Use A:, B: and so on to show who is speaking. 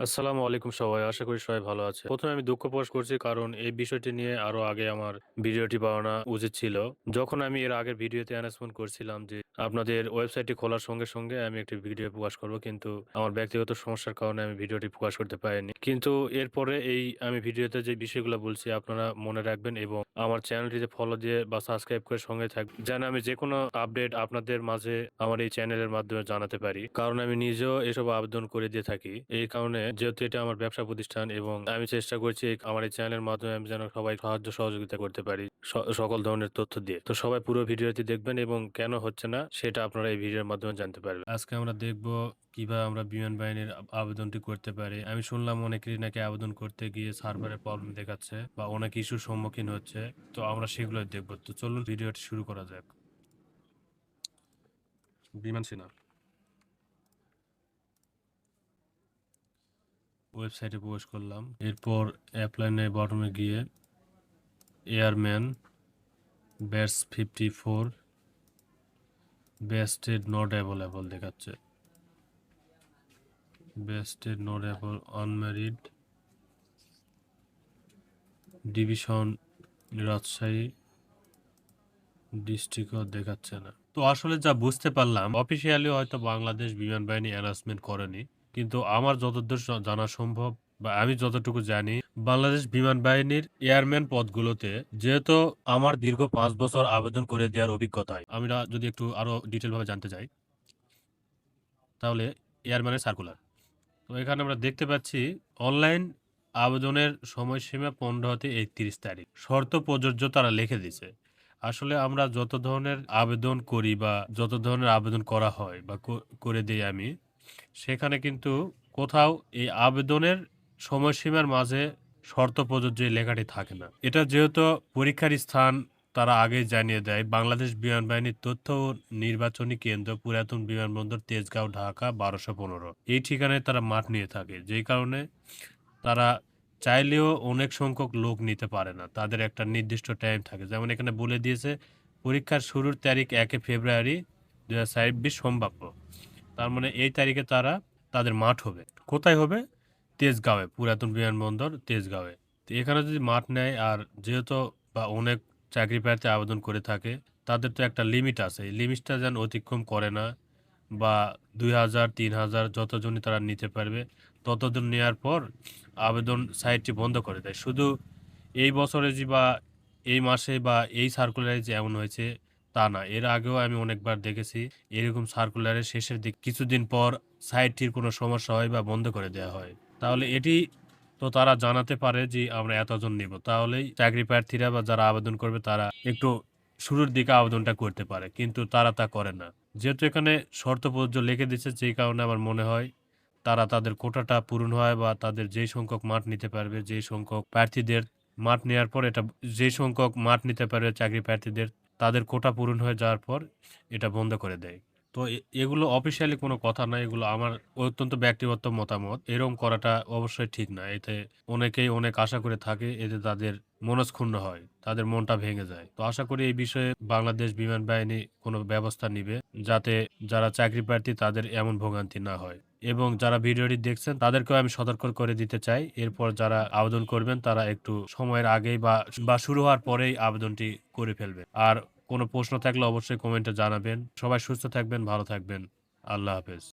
A: আসসালামু আলাইকুম সবাই। আশা করি সবাই ভালো আছে। ১ম এ আমি দুঃখ প্রকাশ করছি কারণ এই বিষয়টি নিয়ে আরো আগে আমার ভিডিওটি বানানো উচিত ছিল। যখন আমি এর আগের ভিডিওতে অ্যানাউন্সমেন্ট করছিলাম যে আপনাদের ওয়েবসাইটটি খোলার সঙ্গে আমি একটি ভিডিও প্রকাশ করব। কিন্তু আমার ব্যক্তিগত সমস্যার কারণে আমি ভিডিওটি প্রকাশ করতে পারিনি। কিন্তু এরপরে আমি ভিডিওতে যে বিষয়গুলো বলছি আপনারা মনে রাখবেন এবং আমার চ্যানেলটিতে ফলো দিয়ে বা সাবস্ক্রাইব করে সঙ্গে থাকবেন। যেন আমি যেকোনো আপডেট আপনাদের মাঝে আমার এই চ্যানেলের মাধ্যমে জানাতে পারি। কারণ আমি নিজেও এসব আবেদন করে দিয়ে থাকি। এই কারণে যেহেতু এটা আমার ব্যবসা প্রতিষ্ঠান এবং আমি চেষ্টা করছি আমার এই চ্যানেলের মাধ্যমে আমি যেন সবাই সাহায্য সহযোগিতা করতে পারি সকল ধরনের তথ্য দিয়ে। তো সবাই পুরো ভিডিওটি দেখবেন এবং কেন হচ্ছে না সেটা আপনারা এই ভিডিওর মাধ্যমে জানতে পারবেন। আজকে আমরা দেখব কিভাবে আমরা বিমান বাহিনীর আবেদনটি করতে পারি। আমি শুনলাম অনেকেরই নাকি আবেদন করতে গিয়ে সার্ভারে প্রবলেম দেখাচ্ছে বা অনেক ইস্যুর সম্মুখীন হচ্ছে। তো আমরা সেগুলোই দেখব। তো চলুন ভিডিওটি শুরু করা যাক। বিমান সেনা ওয়েবসাইটে প্রবেশ করলাম। এরপর অ্যাপ্লাই নাও বাটনে গিয়ে এয়ারম্যান ব্যাচ 54 বেস্টেড নট অ্যাভেলেবল দেখাচ্ছে। বেস্টেড not available unmarried division Rajshahi ডিস্ট্রিক্টও দেখাচ্ছে না। তো আসলে যা বুঝতে পারলাম অফিসিয়ালি হয়তো বাংলাদেশ বিমান বাহিনী অ্যানাউন্সমেন্ট করেনি, কিন্তু আমার যতদূর জানা সম্ভব বা আমি যতটুকু জানি বাংলাদেশ বিমান বাহিনীর এয়ারম্যান পদগুলোতে, যেহেতু আমার দীর্ঘ 5 বছর আবেদন করে দেওয়ার অভিজ্ঞতায় আমরা যদি একটু আরো ডিটেল ভাবে জানতে চাই তাহলে এয়ারম্যানের সার্কুলার। তো এখানে আমরা দেখতে পাচ্ছি অনলাইন আবেদনের সময়সীমা 15 হতে 31 তারিখ। শর্ত প্রযোজ্য তারা লিখে দিছে। আসলে আমরা যত ধরনের আবেদন করি বা যত ধরনের আবেদন করা হয় বা করে দেই আমি, সেখানে কিন্তু কোথাও এই আবেদনের সময়সীমার মাঝে শর্ত প্রযোজ্য এই লেখাটি থাকে না। এটা যেহেতু পরীক্ষার স্থান তারা আগেই জানিয়ে দেয়, বাংলাদেশ বিমান বাহিনীর তথ্য ও নির্বাচনী কেন্দ্র পুরাতন বিমানবন্দর তেজগাঁও ঢাকা 1215 এই ঠিকানায় তারা মাঠ নিয়ে থাকে, যেই কারণে তারা চাইলেও অনেক সংখ্যক লোক নিতে পারে না। তাদের একটা নির্দিষ্ট টাইম থাকে, যেমন এখানে বলে দিয়েছে পরীক্ষার শুরুর তারিখ 1 ফেব্রুয়ারি 2026 সম্ভাব্য। তার মানে এই তারিখে তাদের মাঠ হবে। কোথায় হবে? তেজগাঁওয়ে, পুরাতন বিমানবন্দর তেজগাঁওয়ে। তো এখানে যদি মাঠ নেয়, আর যেহেতু বা অনেক চাকরি প্রার্থী আবেদন করে থাকে, তাদের তো একটা লিমিট আছে। এই লিমিটটা যেন অতিক্রম করে না, বা 2000 3000 যতজনই তারা নিতে পারবে ততজন নেওয়ার পর আবেদন সাইটটি বন্ধ করে দেয়। শুধু এই বছরে যে বা এই মাসে বা এই সার্কুলারে যে এমন হয়েছে তা না, এর আগেও আমি অনেকবার দেখেছি এরকম সার্কুলারের শেষের দিক কিছুদিন পর সাইটটির কোনো সমস্যা হয় বা বন্ধ করে দেওয়া হয়। তাহলে এটি তো তারা জানাতে পারে যে আমরা এতজন নিব, তাহলেই চাকরি প্রার্থীরা বা যারা আবেদন করবে তারা একটু শুরুর দিকে আবেদনটা করতে পারে, কিন্তু তারা তা করে না। যেহেতু এখানে শর্ত প্রযোজ্য লিখে দিচ্ছে, যেই কারণে আমার মনে হয় তারা তাদের কোটাটা পূরণ হয় বা তাদের যেই সংখ্যক মাঠ নিতে পারবে, যেই সংখ্যক প্রার্থীদের মাঠ নেওয়ার পর এটা যে সংখ্যক মাঠ নিতে পারবে চাকরি প্রার্থীদের, তাদের কোটা পূরণ হয়ে যাওয়ার পর এটা বন্ধ করে দেয়। তো এগুলো অফিসিয়ালি কোনো কথা না, এগুলো আমার অত্যন্ত ব্যক্তিগত মতামত। এরকম করাটা অবশ্যই ঠিক না। এতে অনেকেই অনেক আশা করে থাকে, এতে তাদের মনক্ষুণ্ণ হয়, তাদের মনটা ভেঙে যায়। তো আশা করি এই বিষয়ে বাংলাদেশ বিমান বাহিনী কোনো ব্যবস্থা নিবে, যাতে যারা চাকরি প্রার্থী তাদের এমন ভোগান্তি না হয়। এবং যারা ভিডিওটি দেখছেন তাদেরকেও আমি সতর্ক করে দিতে চাই, এরপর যারা আবেদন করবেন তারা একটু সময়ের আগেই বা শুরু হওয়ার পরেই আবেদনটি করে ফেলবে। আর কোনো প্রশ্ন থাকলে অবশ্যই কমেন্টে জানাবেন। সবাই সুস্থ থাকবেন, ভালো থাকবেন। আল্লাহ হাফেজ।